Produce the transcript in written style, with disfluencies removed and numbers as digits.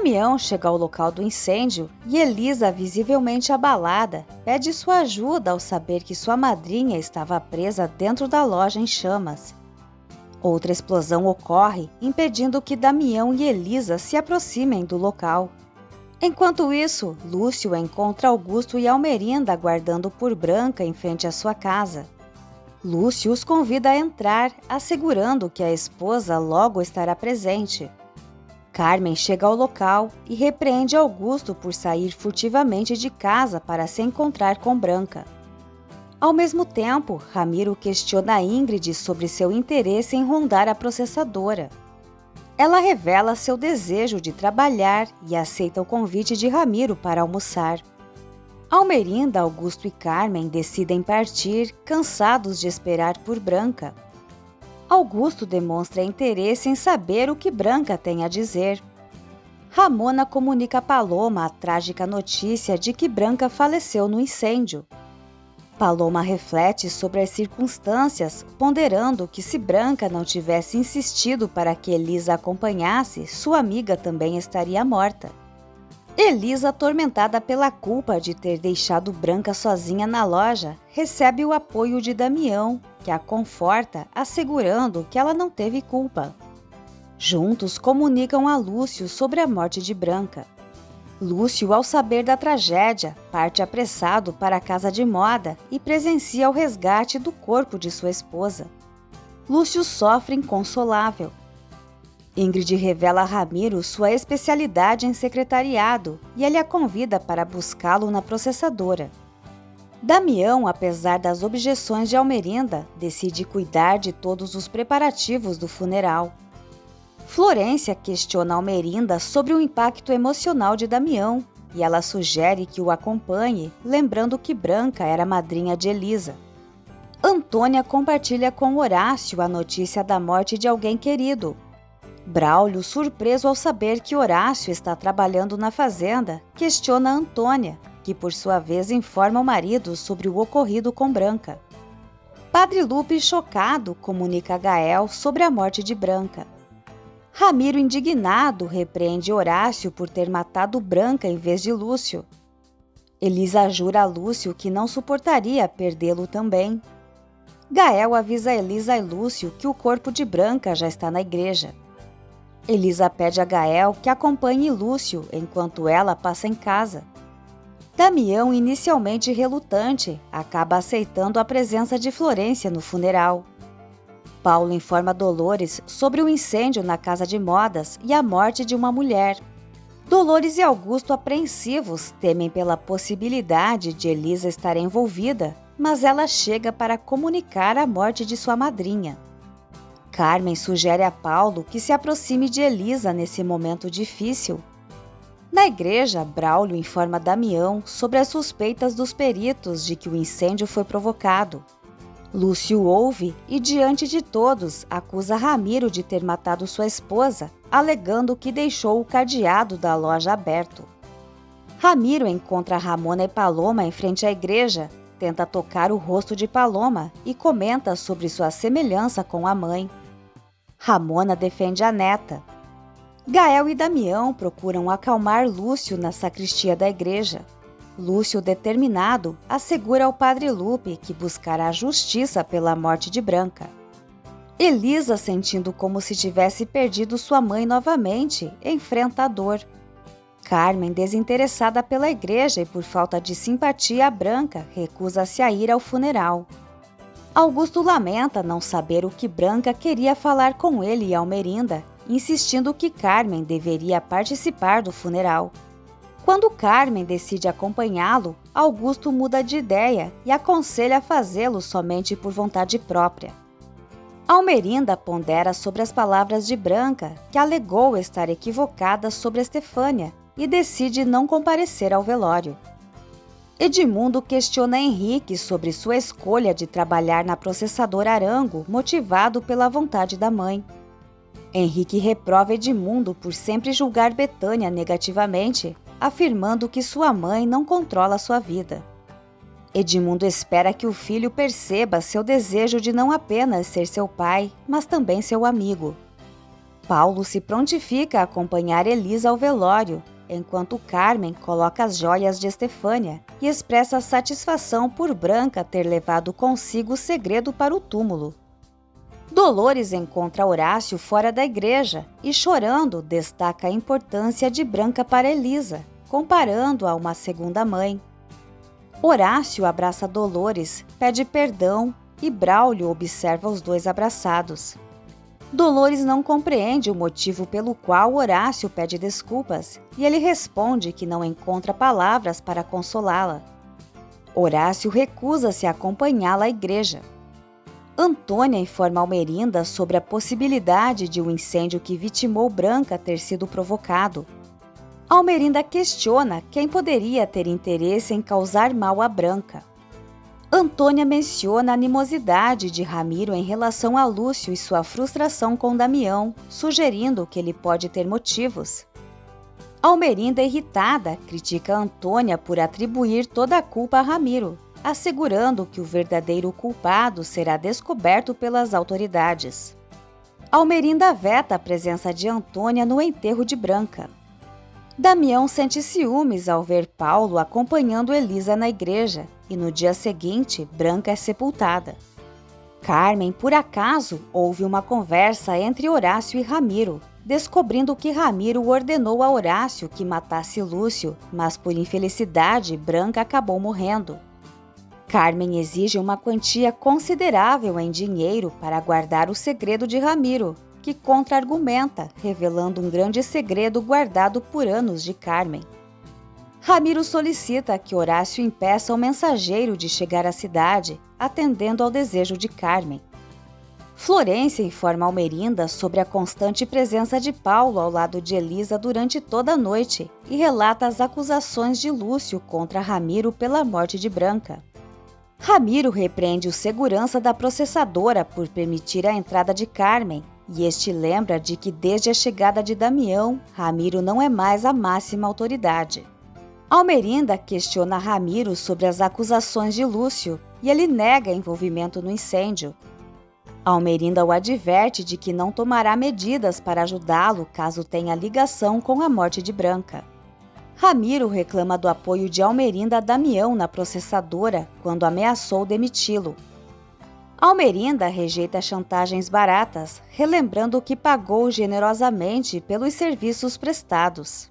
Damião chega ao local do incêndio e Elisa, visivelmente abalada, pede sua ajuda ao saber que sua madrinha estava presa dentro da loja em chamas. Outra explosão ocorre, impedindo que Damião e Elisa se aproximem do local. Enquanto isso, Lúcio encontra Augusto e Almerinda aguardando por Branca em frente à sua casa. Lúcio os convida a entrar, assegurando que a esposa logo estará presente. Carmen chega ao local e repreende Augusto por sair furtivamente de casa para se encontrar com Branca. Ao mesmo tempo, Ramiro questiona Ingrid sobre seu interesse em rondar a processadora. Ela revela seu desejo de trabalhar e aceita o convite de Ramiro para almoçar. Almerinda, Augusto e Carmen decidem partir, cansados de esperar por Branca. Augusto demonstra interesse em saber o que Branca tem a dizer. Ramona comunica a Paloma a trágica notícia de que Branca faleceu no incêndio. Paloma reflete sobre as circunstâncias, ponderando que se Branca não tivesse insistido para que Elisa acompanhasse, sua amiga também estaria morta. Elisa, atormentada pela culpa de ter deixado Branca sozinha na loja, recebe o apoio de Damião, que a conforta, assegurando que ela não teve culpa. Juntos comunicam a Lúcio sobre a morte de Branca. Lúcio, ao saber da tragédia, parte apressado para a casa de moda e presencia o resgate do corpo de sua esposa. Lúcio sofre inconsolável. Ingrid revela a Ramiro sua especialidade em secretariado e ele a convida para buscá-lo na processadora. Damião, apesar das objeções de Almerinda, decide cuidar de todos os preparativos do funeral. Florência questiona Almerinda sobre o impacto emocional de Damião e ela sugere que o acompanhe, lembrando que Branca era madrinha de Elisa. Antônia compartilha com Horácio a notícia da morte de alguém querido. Braulio, surpreso ao saber que Horácio está trabalhando na fazenda, questiona Antônia, que por sua vez informa o marido sobre o ocorrido com Branca. Padre Lupe, chocado, comunica a Gael sobre a morte de Branca. Ramiro, indignado, repreende Horácio por ter matado Branca em vez de Lúcio. Elisa jura a Lúcio que não suportaria perdê-lo também. Gael avisa Elisa e Lúcio que o corpo de Branca já está na igreja. Elisa pede a Gael que acompanhe Lúcio enquanto ela passa em casa. Damião, inicialmente relutante, acaba aceitando a presença de Florência no funeral. Paulo informa Dolores sobre o incêndio na casa de modas e a morte de uma mulher. Dolores e Augusto, apreensivos, temem pela possibilidade de Elisa estar envolvida, mas ela chega para comunicar a morte de sua madrinha. Carmen sugere a Paulo que se aproxime de Elisa nesse momento difícil. Na igreja, Braulio informa Damião sobre as suspeitas dos peritos de que o incêndio foi provocado. Lúcio ouve e, diante de todos, acusa Ramiro de ter matado sua esposa, alegando que deixou o cadeado da loja aberto. Ramiro encontra Ramona e Paloma em frente à igreja, tenta tocar o rosto de Paloma e comenta sobre sua semelhança com a mãe. Ramona defende a neta. Gael e Damião procuram acalmar Lúcio na sacristia da igreja. Lúcio, determinado, assegura ao padre Lupe que buscará justiça pela morte de Branca. Elisa, sentindo como se tivesse perdido sua mãe novamente, enfrenta a dor. Carmen, desinteressada pela igreja e por falta de simpatia a Branca, recusa-se a ir ao funeral. Augusto lamenta não saber o que Branca queria falar com ele e Almerinda, insistindo que Carmen deveria participar do funeral. Quando Carmen decide acompanhá-lo, Augusto muda de ideia e aconselha a fazê-lo somente por vontade própria. Almerinda pondera sobre as palavras de Branca, que alegou estar equivocada sobre Estefânia, e decide não comparecer ao velório. Edmundo questiona Henrique sobre sua escolha de trabalhar na processadora Arango, motivado pela vontade da mãe. Henrique reprova Edmundo por sempre julgar Betânia negativamente, afirmando que sua mãe não controla sua vida. Edmundo espera que o filho perceba seu desejo de não apenas ser seu pai, mas também seu amigo. Paulo se prontifica a acompanhar Elisa ao velório, enquanto Carmen coloca as joias de Estefânia e expressa satisfação por Branca ter levado consigo o segredo para o túmulo. Dolores encontra Horácio fora da igreja e, chorando, destaca a importância de Branca para Elisa, comparando-a a uma segunda mãe. Horácio abraça Dolores, pede perdão e Braulio observa os dois abraçados. Dolores não compreende o motivo pelo qual Horácio pede desculpas e ele responde que não encontra palavras para consolá-la. Horácio recusa-se a acompanhá-la à igreja. Antônia informa Almerinda sobre a possibilidade de um incêndio que vitimou Branca ter sido provocado. Almerinda questiona quem poderia ter interesse em causar mal a Branca. Antônia menciona a animosidade de Ramiro em relação a Lúcio e sua frustração com Damião, sugerindo que ele pode ter motivos. Almerinda, irritada, critica Antônia por atribuir toda a culpa a Ramiro, assegurando que o verdadeiro culpado será descoberto pelas autoridades. Almerinda veta a presença de Antônia no enterro de Branca. Damião sente ciúmes ao ver Paulo acompanhando Elisa na igreja e no dia seguinte, Branca é sepultada. Carmen, por acaso, ouve uma conversa entre Horácio e Ramiro, descobrindo que Ramiro ordenou a Horácio que matasse Lúcio, mas por infelicidade, Branca acabou morrendo. Carmen exige uma quantia considerável em dinheiro para guardar o segredo de Ramiro, que contra-argumenta, revelando um grande segredo guardado por anos de Carmen. Ramiro solicita que Horácio impeça o mensageiro de chegar à cidade, atendendo ao desejo de Carmen. Florência informa Almerinda sobre a constante presença de Paulo ao lado de Elisa durante toda a noite e relata as acusações de Lúcio contra Ramiro pela morte de Branca. Ramiro repreende o segurança da processadora por permitir a entrada de Carmen, e este lembra de que desde a chegada de Damião, Ramiro não é mais a máxima autoridade. Almerinda questiona Ramiro sobre as acusações de Lúcio e ele nega envolvimento no incêndio. Almerinda o adverte de que não tomará medidas para ajudá-lo caso tenha ligação com a morte de Branca. Ramiro reclama do apoio de Almerinda a Damião na processadora quando ameaçou demiti-lo. Almerinda rejeita chantagens baratas, relembrando que pagou generosamente pelos serviços prestados.